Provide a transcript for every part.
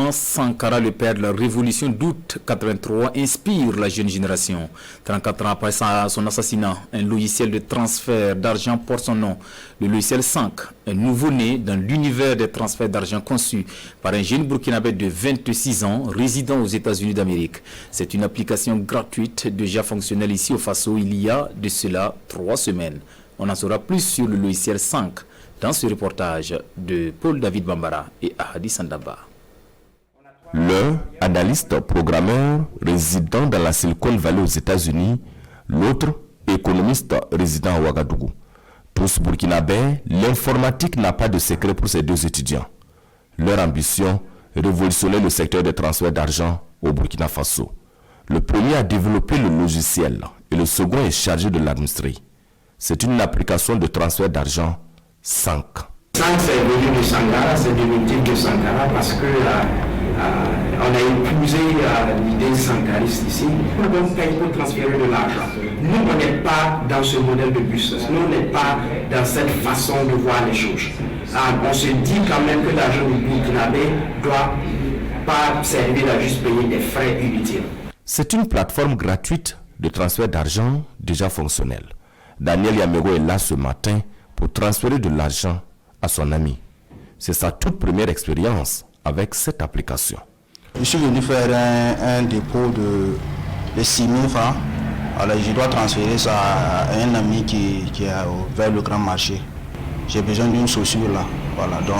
Thomas Sankara, le père de la révolution d'août 83, inspire la jeune génération. 34 ans après son assassinat, un logiciel de transfert d'argent porte son nom. Le logiciel 5, un nouveau-né dans l'univers des transferts d'argent conçu par un jeune burkinabé de 26 ans résidant aux États-Unis d'Amérique. C'est une application gratuite déjà fonctionnelle ici au Faso il y a de cela 3 semaines. On en saura plus sur le logiciel 5 dans ce reportage de Paul-David Bambara et Ahadi Sandaba. L'un, analyste programmeur résidant dans la Silicon Valley aux États-Unis, l'autre, économiste résident à Ouagadougou. Tous burkinabés, l'informatique n'a pas de secret pour ces deux étudiants. Leur ambition, révolutionner le secteur des transferts d'argent au Burkina Faso. Le premier a développé le logiciel et le second est chargé de l'administrer. C'est une application de transfert d'argent 5. 5, c'est venu de Sankara, c'est diminutif de Sankara parce que on a épousé l'idée sankariste ici. Nous avons payé pour transférer de l'argent. Nous, on n'est pas dans ce modèle de business. Nous, on n'est pas dans cette façon de voir les choses. On se dit quand même que l'argent du Burkinabé ne doit pas servir à juste payer des frais inutiles. C'est une plateforme gratuite de transfert d'argent déjà fonctionnelle. Daniel Yamego est là ce matin pour transférer de l'argent à son ami. C'est sa toute première expérience avec cette application. Je suis venu faire un dépôt de 6 000 francs. Alors je dois transférer ça à un ami qui est vers le grand marché. J'ai besoin d'une chaussure là. Voilà, donc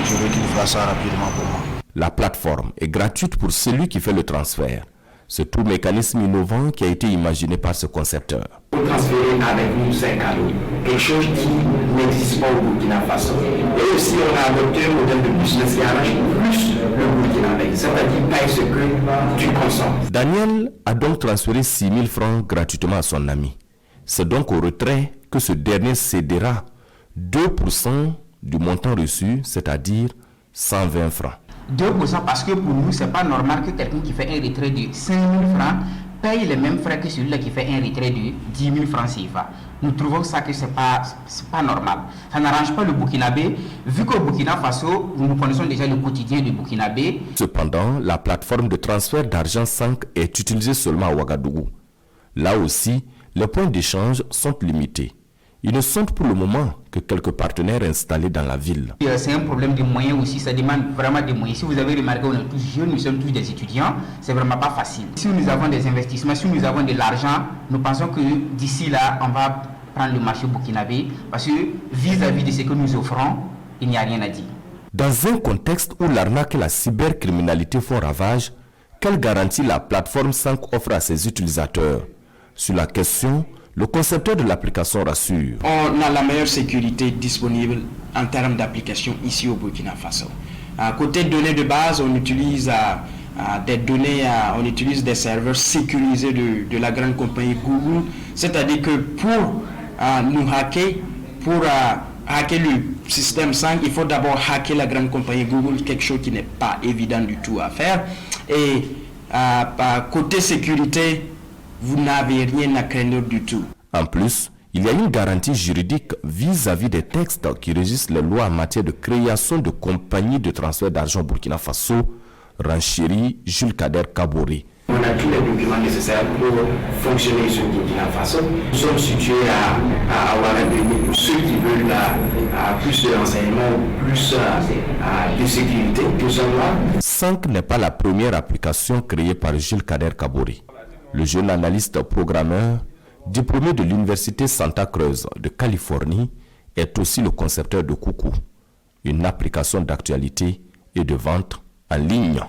je veux qu'il fasse ça rapidement pour moi. La plateforme est gratuite pour celui qui fait le transfert. C'est tout mécanisme innovant qui a été imaginé par ce concepteur. Pour transférer avec nous, c'est un cadeau. Quelque chose qui n'existe pas au Burkina Faso. Et aussi, on a adopté un modèle de business qui arrange plus le Burkinabé. C'est-à-dire paye ce que tu consommes. Daniel a donc transféré 6 000 francs gratuitement à son ami. C'est donc au retrait que ce dernier cédera 2% du montant reçu, c'est-à-dire 120 francs. 2% parce que pour nous, c'est pas normal que quelqu'un qui fait un retrait de 5 000 francs paye les mêmes frais que celui-là qui fait un retrait de 10 000 francs CFA. Nous trouvons ça que c'est pas normal. Ça n'arrange pas le Burkinabé, vu qu'au Burkina Faso, nous connaissons déjà le quotidien du Burkinabé. Cependant, la plateforme de transfert d'argent 5 est utilisée seulement à Ouagadougou. Là aussi, les points d'échange sont limités. Ils ne sont pour le moment que quelques partenaires installés dans la ville. C'est un problème de moyens aussi, ça demande vraiment des moyens. Si vous avez remarqué, on est tous jeunes, nous sommes tous des étudiants, c'est vraiment pas facile. Si nous avons des investissements, si nous avons de l'argent, nous pensons que d'ici là, on va prendre le marché burkinabé, parce que vis-à-vis de ce que nous offrons, il n'y a rien à dire. Dans un contexte où l'arnaque et la cybercriminalité font ravage, quelle garantie la plateforme 5 offre à ses utilisateurs? Sur la question, le concepteur de l'application rassure. On a la meilleure sécurité disponible en termes d'application ici au Burkina Faso. Côté données de base, on utilise des données, on utilise des serveurs sécurisés de la grande compagnie Google. C'est-à-dire que pour nous hacker, pour hacker le système 5, il faut d'abord hacker la grande compagnie Google, quelque chose qui n'est pas évident du tout à faire. Et côté sécurité, vous n'avez rien à craindre du tout. En plus, il y a une garantie juridique vis-à-vis des textes qui régissent les lois en matière de création de compagnies de transfert d'argent au Burkina Faso, renchérit Jules Kader Kaboré. On a tous les documents nécessaires pour fonctionner sur le Burkina Faso. Nous sommes situés à Ouagadougou pour ceux qui veulent plus de renseignements, plus de sécurité. Nous sommes là. 5 n'est pas la première application créée par Jules Kader Kaboré. Le jeune analyste programmeur, diplômé de l'université Santa Cruz de Californie, est aussi le concepteur de Coucou, une application d'actualité et de vente en ligne.